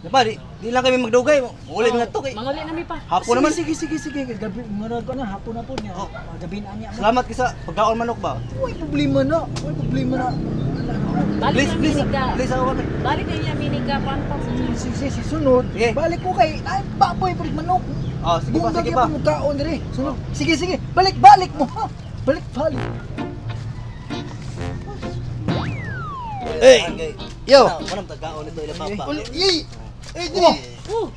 Diba, di lang kami magdugay. Uli mga to kay. Manguli namin pa. Hapon naman. Sige. Gabi, marag ko na, hapon na po niya. Gabi na niya. Salamat kisa pagkaon manok ba? Uy, problema na. Balik na Please minika. ako kami. Balik na niya minika pantang sa Si sunod. Sige. Balik ko kay, ay, baboy, palit manok. Oh, sige pa, sige pa. Mugkaon diri. Sunod. Sige. Balik mo, ha. Balik. Hey. Yo. Manam pagkaon ito ila papa. Di.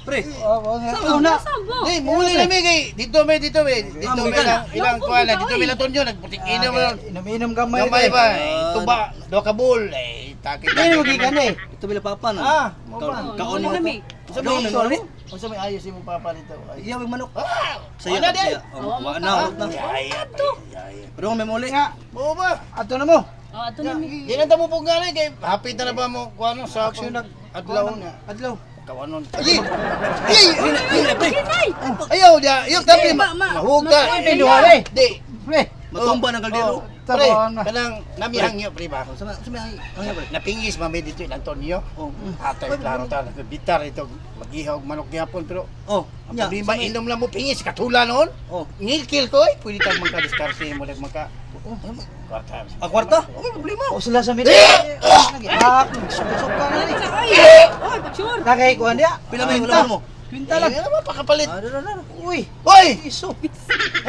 Pre. Saan na? Hey, muli na mi kay dito may ilang kuan na dito may laton yun nagputik-inom mo. Inom gamay. Gamay ba? Tuba, do kabul takit. Hindi mo gikan eh. Ito bila papa na. Kaon mo kami. Sa may sorry. Unsa may ayos imong papa dito? Iya may manok. Saya Saya na di. wa na. Pero may muli. Mo ba? Ato na mo. Ato na mi. Di na tamo punggali kay hapit na ba mo kuan sa action adlaw na. Adlaw. Kawanon. Ayaw dia, yung tapi Mahuga. Ini wala. Di. Pre. Matumba ng kaldero. Pre, kanang namihangyo pre ba? Sama ang pre. Napingis mami dito ilang tonyo. Atay klaro ta bitar ito magihog manok gyapon pero ang problema inom lang mo pingis katula noon. Ngilkil ko pwede tag magka-diskarte mo dag magka kwarta. Kwarta? Ano problema? O sila sa mid. Susok ka na ni. Oy, picture. Nakay kuan dia. Pila may ulaman mo? Kwinta lang. Ano ba pakapalit? Uy. Oy! Iso.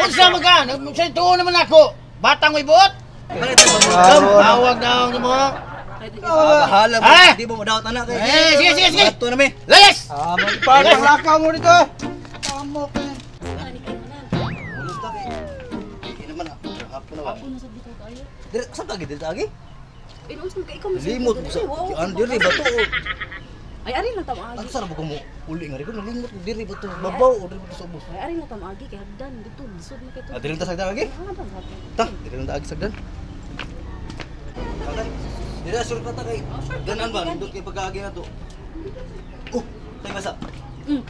Unsa man ka? Sa tuon naman ako. Batang may buot. Tawag daw mo. Bahala mo. Ah! Di mo daw tanak kay. Sige. Ato na mi. Layas! Parang lakaw mo dito. Tamo ka. Ulos ta kay. Hindi naman hapon na ba. Ako na sa dito tayo. Dire sa tagi dire tagi. Unsa ka ikaw mo. Limot mo sa. Ano dire ba to? Ay ari lang tam agi. Ang sarap ko mo uli nga rin ko nalimot ko dire ba to babaw o dire ba to sa ubos. Ay ari lang tam agi kay hagdan dito lisod na kay to. Dire ta sagdan lagi. Ta, dire lang ta agi sagdan. Dire sur ka ta kay. Ganan ba ndot kay pagkaagi na to. Tay masa.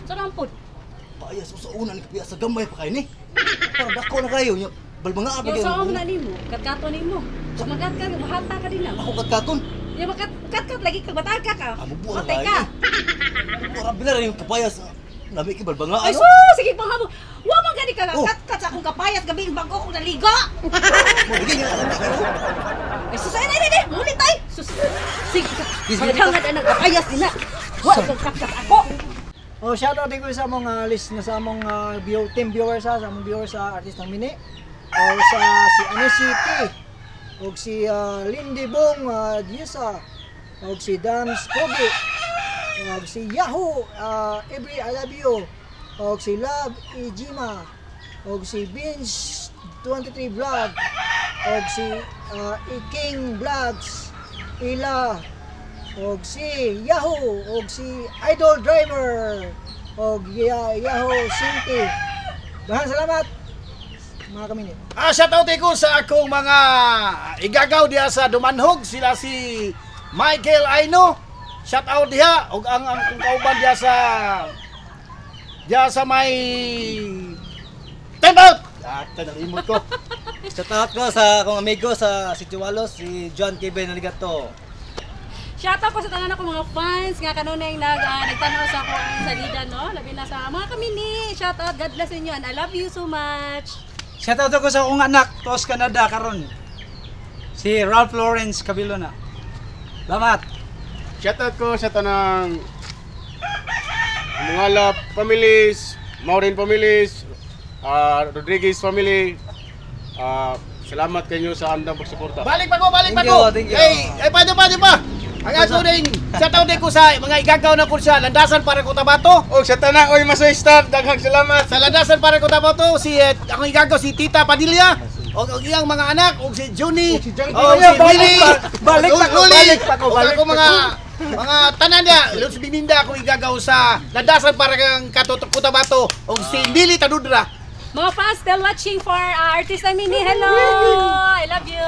Sarang pod. Paayas ko sa una ni kapiya sa gamay pa kay ni. Para dako na kayo nya. Balbanga apa Yung sa gyud. na nimo, katkato nimo. Sumagat ka, mahata ka din lang. Ako katkaton. Ya makat lagi ka bataka ka. Amo buo Matay ka. Ora bila rin yung kapayas. Lami ki balbanga Ay ano. sige pang habo. Wa man gani ka kat sa akong kapayat gabi bago ko naligo. Mo digi nya. Ay sus ay dai muli tay. Sus. Sige ka. Madhangan na nagkapayas din na. Wa kang kat ako. Oh, shout out din ko sa mga listener sa among team viewers sa among viewers sa Artist ng Mini. O sa si Anisity. O si Lindy Bong Diesa. O si Dams Kobe. O si Yahoo Every I Love You. O si Love Ijima. O si Binge 23 Vlog. O si King Vlogs. Ila. Og si Yahoo, og si Idol Driver, og Yahoo Sinti. Dahan salamat mga kamini. Shout out ko sa akong mga igagaw diha sa Dumanhog sila si Michael Aino. Shout out diha og ang kauban diha sa may time out. Nalimot ko. Shout out ko sa akong amigo sa Situalos si John Kevin Aligato. Shoutout po sa tanan ako mga fans nga kanunay nagtanaw sa ako ang salida no. Labi na sa mga kamini. Shoutout, God bless inyo and I love you so much. Shoutout ako sa akong anak, Tos Canada karon. Si Ralph Lawrence Cabilona. Salamat. Shoutout ko sa tanang mga families, Maureen families, Rodriguez family. Salamat kayo sa andang pagsuporta. Balik pa ko. Thank you. Ay pwede pa. Ang ako din, shoutout din ko sa mga igagaw na kursa, Landasan para Cotabato. O sa tanang oy masoy star, daghang salamat. Sa Landasan para Cotabato, si akong igagaw si Tita Padilla. Og iyang mga anak, og si Johnny, og si Willie. Balik pa ko. Ako mga tanan niya, Lutz Bininda akong igagaw sa Landasan para Cotabato, og si Lily Tadudra. Mga fans still watching for Artist Mini. Hello! I love you!